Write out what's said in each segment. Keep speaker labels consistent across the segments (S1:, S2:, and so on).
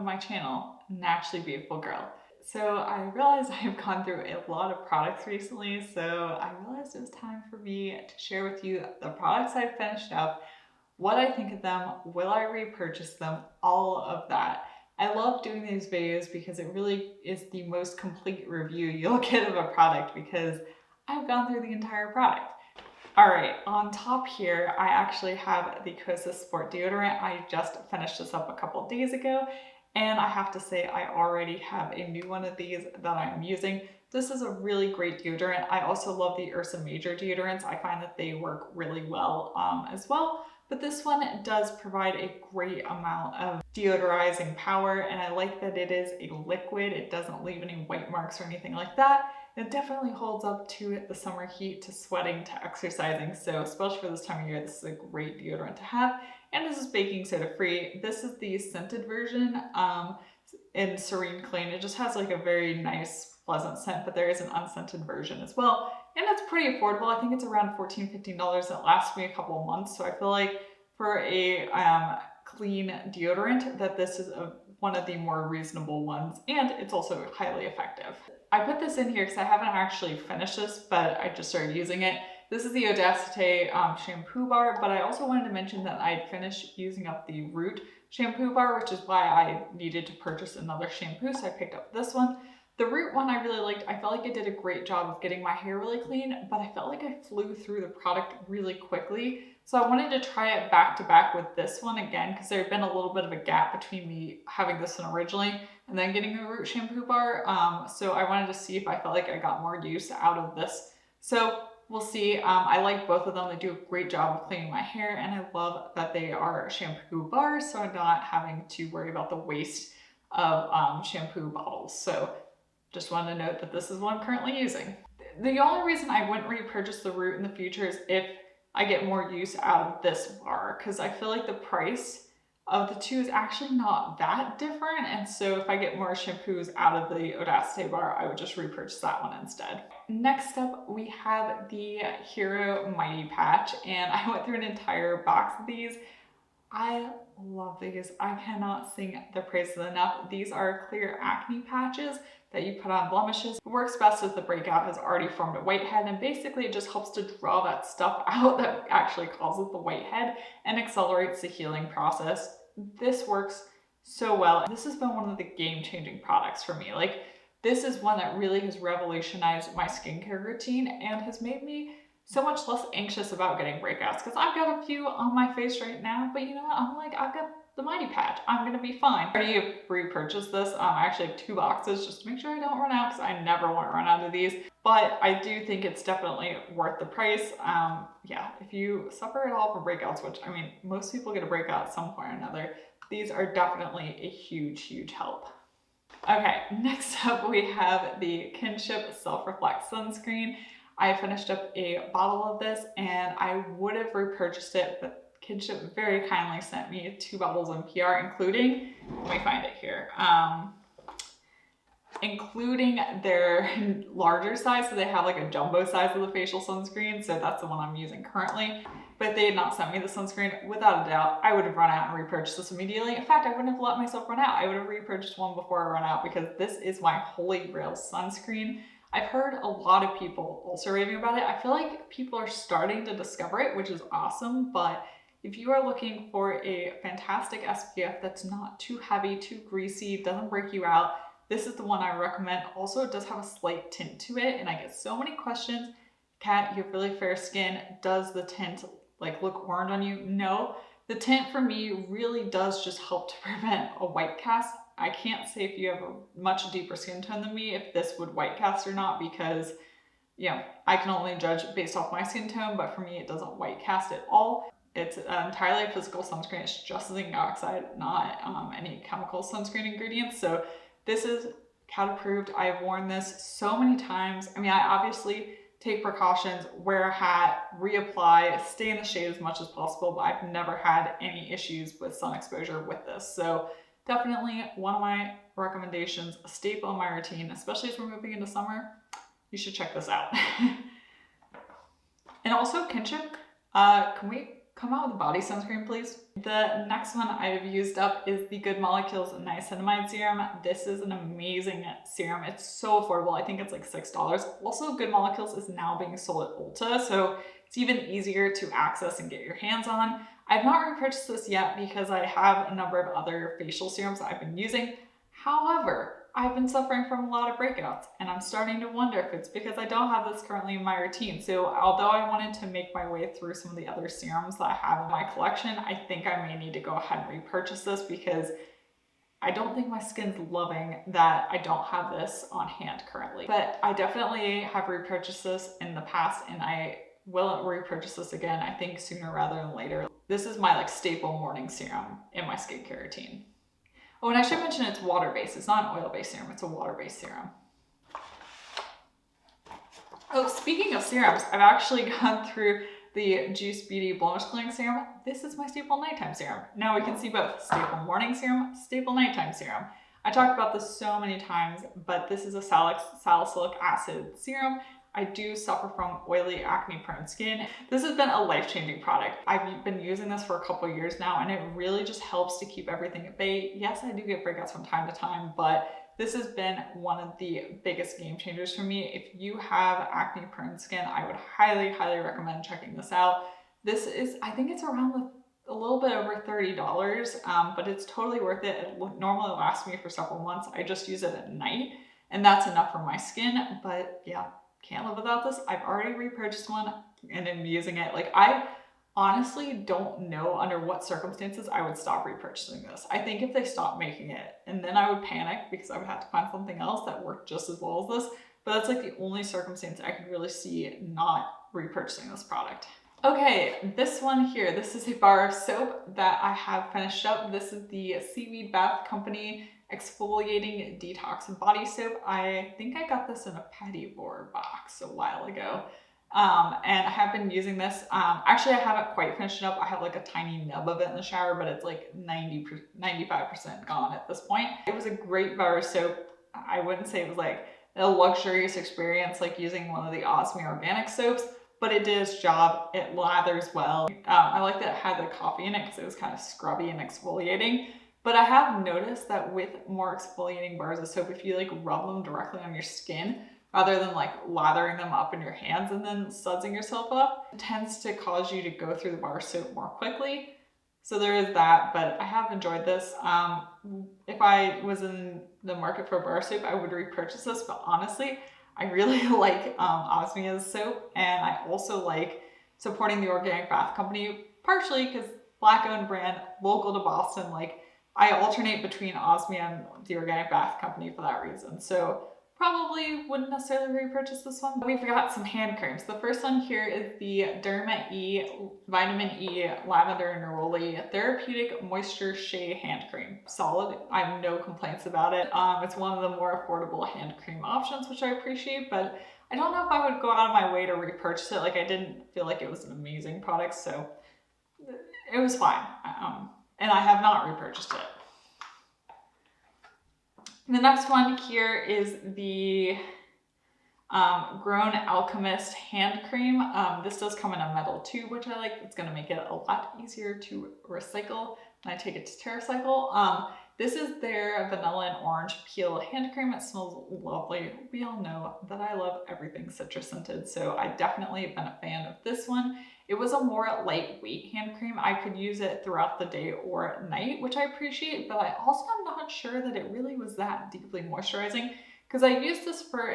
S1: of my channel, Naturally Beautiful Girl. So I realized I've gone through a lot of products recently, so I realized it was time for me to share with you the products I've finished up, what I think of them, will I repurchase them, all of that. I love doing these videos because it really is the most complete review you'll get of a product because I've gone through the entire product. Alright, on top here, I actually have the Kosas Sport Deodorant. I just finished this up a couple days ago, and I have to say I already have a new one of these that I'm using. This is a really great deodorant. I also love the Ursa Major deodorants. I find that they work really well as well. But this one does provide a great amount of deodorizing power, and I like that it is a liquid. It doesn't leave any white marks or anything like that. It definitely holds up to the summer heat, to sweating, to exercising. So especially for this time of year, this is a great deodorant to have. And this is baking soda free. This is the scented version in Serene Clean. It just has like a very nice, pleasant scent, but there is an unscented version as well. And it's pretty affordable. I think it's around $14, $15. It lasts me a couple of months. So I feel like for a clean deodorant that this is one of the more reasonable ones, and it's also highly effective. I put this in here because I haven't actually finished this, but I just started using it. This is the Odacite shampoo bar, but I also wanted to mention that I had finished using up the Root shampoo bar, which is why I needed to purchase another shampoo, so I picked up this one. The Root one I really liked. I felt like it did a great job of getting my hair really clean, but I felt like I flew through the product really quickly. So I wanted to try it back to back with this one again, because there had been a little bit of a gap between me having this one originally and then getting the Root shampoo bar. So I wanted to see if I felt like I got more use out of this. So we'll see. I like both of them. They do a great job of cleaning my hair, and I love that they are shampoo bars, so I'm not having to worry about the waste of shampoo bottles. So just wanted to note that this is what I'm currently using. The only reason I wouldn't repurchase the Root in the future is if I get more use out of this bar, because I feel like the price of the two is actually not that different, and so if I get more shampoos out of the Odacite bar, I would just repurchase that one instead. Next up, we have the Hero Mighty Patch, and I went through an entire box of these. I love these. I cannot sing the praises enough. These are clear acne patches that you put on blemishes. It works best if the breakout has already formed a whitehead, and basically it just helps to draw that stuff out that actually causes the whitehead and accelerates the healing process. This works so well. This has been one of the game-changing products for me. Like, this is one that really has revolutionized my skincare routine and has made me so much less anxious about getting breakouts, because I've got a few on my face right now, but you know what? I'm like, I've got the Mighty Patch. I'm gonna be fine. I already repurchased this. I actually have 2 boxes just to make sure I don't run out, because I never want to run out of these. But I do think it's definitely worth the price. Yeah, if you suffer at all from breakouts, which I mean, most people get a breakout at some point or another, these are definitely a huge, huge help. Okay, next up we have the Kinship Self-Reflect Sunscreen. I finished up a bottle of this and I would have repurchased it, but Kinship very kindly sent me 2 bottles in PR, including, let me find it here, including their larger size. So they have like a jumbo size of the facial sunscreen. So that's the one I'm using currently. But if they had not sent me the sunscreen, without a doubt, I would have run out and repurchased this immediately. In fact, I wouldn't have let myself run out. I would have repurchased one before I run out, because this is my holy grail sunscreen. I've heard a lot of people also raving about it. I feel like people are starting to discover it, which is awesome. But if you are looking for a fantastic SPF that's not too heavy, too greasy, doesn't break you out, this is the one I recommend. Also, it does have a slight tint to it, and I get so many questions. Kat, you have really fair skin. Does the tint like look orange on you? No. The tint for me really does just help to prevent a white cast. I can't say if you have a much deeper skin tone than me if this would white cast or not, because you know, I can only judge based off my skin tone, but for me it doesn't white cast at all. It's entirely a physical sunscreen. It's just zinc dioxide, not any chemical sunscreen ingredients. So this is Kat approved. I've worn this so many times. I mean, I obviously take precautions, wear a hat, reapply, stay in the shade as much as possible, but I've never had any issues with sun exposure with this. So definitely one of my recommendations, a staple in my routine, especially as we're moving into summer. You should check this out. And also Kinship, can we come out with a body sunscreen, please. The next one I've used up is the Good Molecules Niacinamide Serum. This is an amazing serum. It's so affordable. I think it's like $6. Also, Good Molecules is now being sold at Ulta, so it's even easier to access and get your hands on. I've not repurchased this yet because I have a number of other facial serums that I've been using. However, I've been suffering from a lot of breakouts, and I'm starting to wonder if it's because I don't have this currently in my routine. So although I wanted to make my way through some of the other serums that I have in my collection, I think I may need to go ahead and repurchase this because I don't think my skin's loving that I don't have this on hand currently. But I definitely have repurchased this in the past, and I will repurchase this again, I think sooner rather than later. This is my like staple morning serum in my skincare routine. Oh, and I should mention it's water-based. It's not an oil-based serum, it's a water-based serum. Oh, speaking of serums, I've actually gone through the Juice Beauty Blemish Clearing Serum. This is my staple nighttime serum. Now we can see both staple morning serum, staple nighttime serum. I talked about this so many times, but this is a salicylic acid serum. I do suffer from oily, acne-prone skin. This has been a life-changing product. I've been using this for a couple of years now, and it really just helps to keep everything at bay. Yes, I do get breakouts from time to time, but this has been one of the biggest game changers for me. If you have acne-prone skin, I would highly, highly recommend checking this out. This is, I think it's around a little bit over $30, but it's totally worth it. It normally lasts me for several months. I just use it at night, and that's enough for my skin, but yeah. Can't live without this. I've already repurchased one and am using it. Like, I honestly don't know under what circumstances I would stop repurchasing this. I think if they stopped making it, and then I would panic because I would have to find something else that worked just as well as this. But that's like the only circumstance I could really see not repurchasing this product. Okay, this one here, this is a bar of soap that I have finished up. This is the Seaweed Bath Company Exfoliating Detox Body Soap. I think I got this in a Petty Board box a while ago. And I have been using this. Actually, I haven't quite finished it up. I have like a tiny nub of it in the shower, but it's like 95% gone at this point. It was a great bar of soap. I wouldn't say it was like a luxurious experience like using one of the Osme organic soaps, but it did its job. It lathers well. I like that it had the coffee in it because it was kind of scrubby and exfoliating. But I have noticed that with more exfoliating bars of soap, if you like rub them directly on your skin, rather than like lathering them up in your hands and then sudsing yourself up, it tends to cause you to go through the bar of soap more quickly. So there is that, but I have enjoyed this. If I was in the market for bar soap, I would repurchase this, but honestly, I really like Osmia's soap, and I also like supporting the Organic Bath Company, partially because Black-owned brand, local to Boston. Like, I alternate between Osmia and the Organic Bath Company for that reason. So probably wouldn't necessarily repurchase this one. We've got some hand creams. The first one here is the Derma E Vitamin E Lavender Neroli Therapeutic Moisture Shea Hand Cream. Solid. I have no complaints about it. It's one of the more affordable hand cream options, which I appreciate, but I don't know if I would go out of my way to repurchase it. Like, I didn't feel like it was an amazing product, so it was fine. And I have not repurchased it. The next one here is the Grown Alchemist hand cream. This does come in a metal tube, which I like. It's going to make it a lot easier to recycle when I take it to TerraCycle. This is their vanilla and orange peel hand cream. It smells lovely. We all know that I love everything citrus scented, so I definitely have been a fan of this one. It was a more lightweight hand cream. I could use it throughout the day or at night, which I appreciate, but I also am not sure that it really was that deeply moisturizing, because I used this for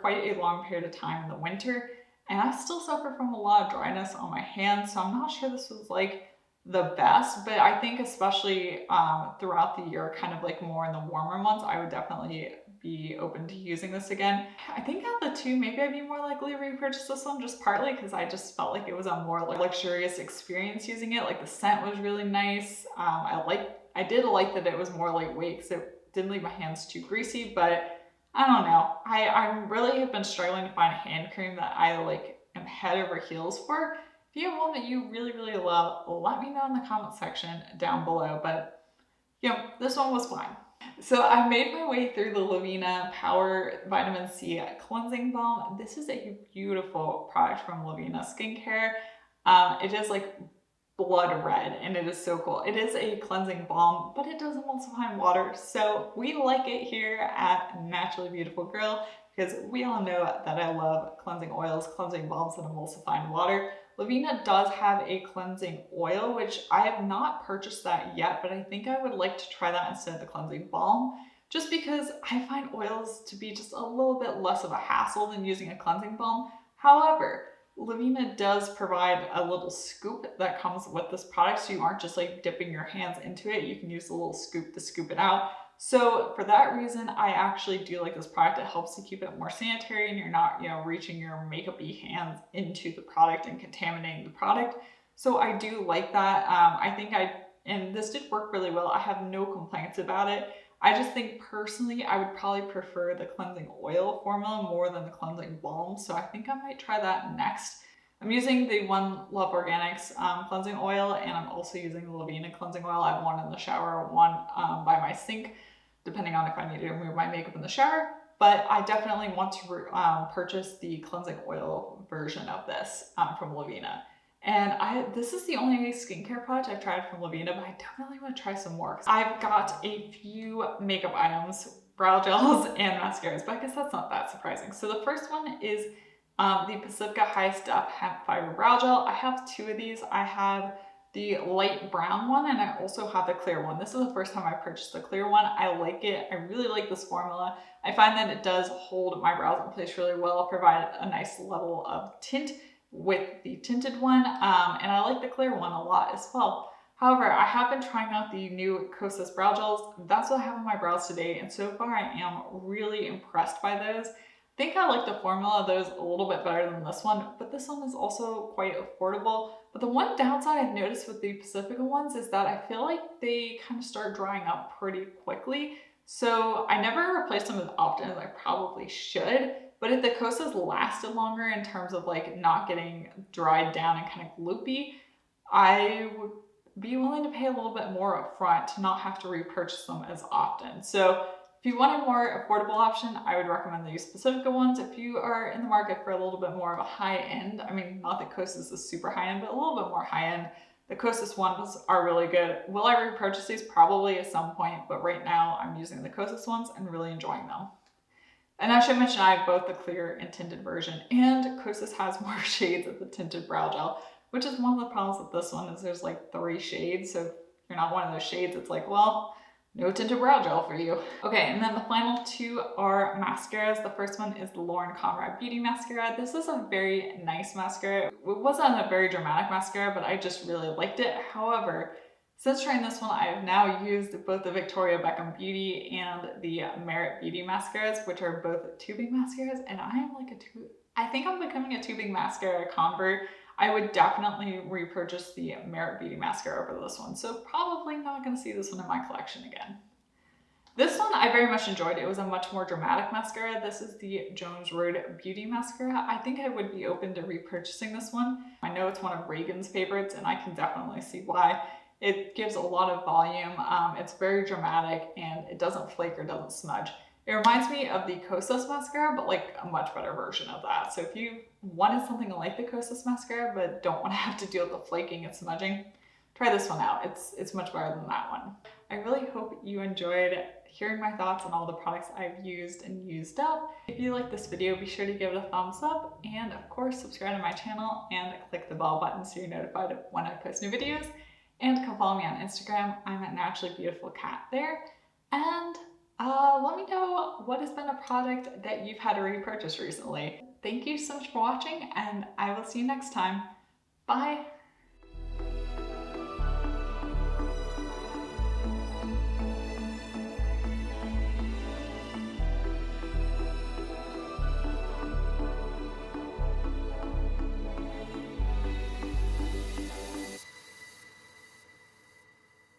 S1: quite a long period of time in the winter, and I still suffer from a lot of dryness on my hands, so I'm not sure this was like the best, but I think especially throughout the year, kind of like more in the warmer months, I would definitely be open to using this again. I think out of the two, maybe I'd be more likely to repurchase this one, just partly because I just felt like it was a more luxurious experience using it. Like, the scent was really nice. I did like that it was more lightweight because it didn't leave my hands too greasy, but I don't know. I really have been struggling to find a hand cream that I like am head over heels for. If you have one that you really, really love, let me know in the comment section down below, but you know, this one was fine. So I made my way through the Lavina Power Vitamin C Cleansing Balm. This is a beautiful product from Lavina Skincare. It is like blood red and it is so cool. It is a cleansing balm, but it does emulsify water. So we like it here at Naturally Beautiful Girl because we all know that I love cleansing oils, cleansing balms, and emulsifying water. Lavina does have a cleansing oil, which I have not purchased that yet, but I think I would like to try that instead of the cleansing balm, just because I find oils to be just a little bit less of a hassle than using a cleansing balm. However, Lavina does provide a little scoop that comes with this product, so you aren't just like dipping your hands into it. You can use a little scoop to scoop it out. So for that reason, I actually do like this product. It helps to keep it more sanitary and you're not, reaching your makeup-y hands into the product and contaminating the product. So I do like that. And this did work really well. I have no complaints about it. I just think personally, I would probably prefer the cleansing oil formula more than the cleansing balm. So I think I might try that next. I'm using the One Love Organics cleansing oil, and I'm also using the Lavina cleansing oil. I have one in the shower, one by my sink, depending on if I need to remove my makeup in the shower. But I definitely want to purchase the cleansing oil version of this from Lavina. And this is the only skincare product I've tried from Lavina, but I definitely want to try some more. I've got a few makeup items, brow gels and mascaras, but I guess that's not that surprising. So the first one is the Pacifica High Step Hemp Fiber Brow Gel. I have two of these. I have the light brown one and I also have the clear one. This is the first time I purchased the clear one. I like it. I really like this formula. I find that it does hold my brows in place really well, provide a nice level of tint with the tinted one, and I like the clear one a lot as well. However, I have been trying out the new Kosas brow gels. That's what I have on my brows today, and so far I am really impressed by those. I think I like the formula of those a little bit better than this one, but this one is also quite affordable. But the one downside I've noticed with the Pacifica ones is that I feel like they kind of start drying up pretty quickly. So I never replace them as often as I probably should. But if the Kosas lasted longer in terms of like not getting dried down and kind of gloopy, I would be willing to pay a little bit more up front to not have to repurchase them as often. So if you want a more affordable option, I would recommend these Pacifica ones. If you are in the market for a little bit more of a high end, I mean, not that Kosas is super high end, but a little bit more high end, the Kosas ones are really good. Will I repurchase these? Probably at some point, but right now I'm using the Kosas ones and really enjoying them. And I should mention I have both the clear and tinted version, and Kosas has more shades of the tinted brow gel, which is one of the problems with this one is there's like 3 shades. So if you're not one of those shades, it's like, well, no tinted brow gel for you. Okay, and then the final 2 are mascaras. The first one is the Lauren Conrad Beauty Mascara. This is a very nice mascara. It wasn't a very dramatic mascara, but I just really liked it. However, since trying this one, I have now used both the Victoria Beckham Beauty and the Merit Beauty mascaras, which are both tubing mascaras, and I think I'm becoming a tubing mascara convert. I would definitely repurchase the Merit Beauty mascara over this one, so probably not going to see this one in my collection again. This one I very much enjoyed. It was a much more dramatic mascara. This is the Jones Road Beauty Mascara. I think I would be open to repurchasing this one. I know it's one of Reagan's favorites, and I can definitely see why. It gives a lot of volume, it's very dramatic, and it doesn't flake or doesn't smudge. It reminds me of the Kosas mascara, but like a much better version of that. So if you wanted something like the Kosas mascara, but don't want to have to deal with the flaking and smudging, try this one out. It's much better than that one. I really hope you enjoyed hearing my thoughts on all the products I've used and used up. If you like this video, be sure to give it a thumbs up, and of course, subscribe to my channel and click the bell button so you're notified when I post new videos. And come follow me on Instagram. I'm at naturallybeautifulgirlkat there. And let me know what has been a product that you've had to repurchase recently. Thank you so much for watching, and I will see you next time. Bye.